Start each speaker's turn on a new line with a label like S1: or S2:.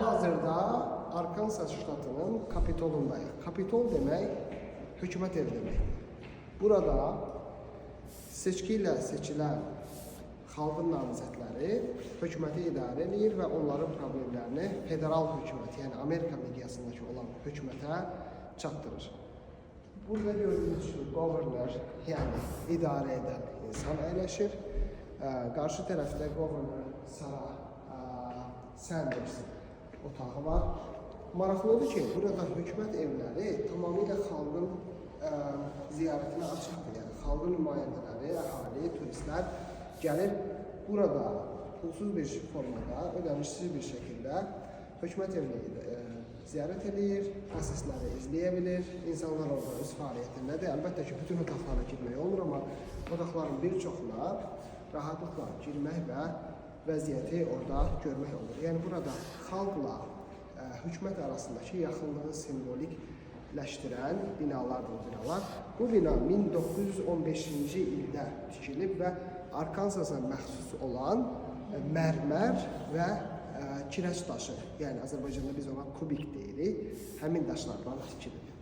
S1: Hal-hazırda Arkansas ştatının Kapitolundayıq. Kapitol demək, hökumət evi deməkdir. Burada seçki ilə seçilən xalqın namizədləri hökuməti idarə edir və onların problemlərini federal hökumət, yəni Amerika miqyasındakı olan hökumətə çatdırır. Burada gördüyünüz kimi governor, yəni idarə edən insan əyləşir. Qarşı tərəfdə governor Sarah Sanders otağı var. Maraqlıdır ki, burada hökumət evləri tamamilə xalqın ziyarətinə açıqdır. Yəni, xalqın nümayəndələri, əhali, turistlər gəlir. Burada pulsuz bir formada, ödənişsiz bir şəkildə hökumət evini ziyarət edir, prosesləri izləyə bilir. İnsanlar orada öz fəaliyyətindədir. Əlbəttə ki, bütün otaqlara girmək olmur, amma otaqların bir çoxuna rahatlıqla girmək və vəziyyəti orada görmək olur. Yəni, burada xalqla hökumət arasındakı yaxınlığı simvolikləşdirən binalardır bu binalar. Bu bina 1915-ci ildə tikilib və Arkansasa məxsus olan mərmər və kireç daşı, yəni Azərbaycanda biz ona kubik deyirik, həmin daşlardan tikilib.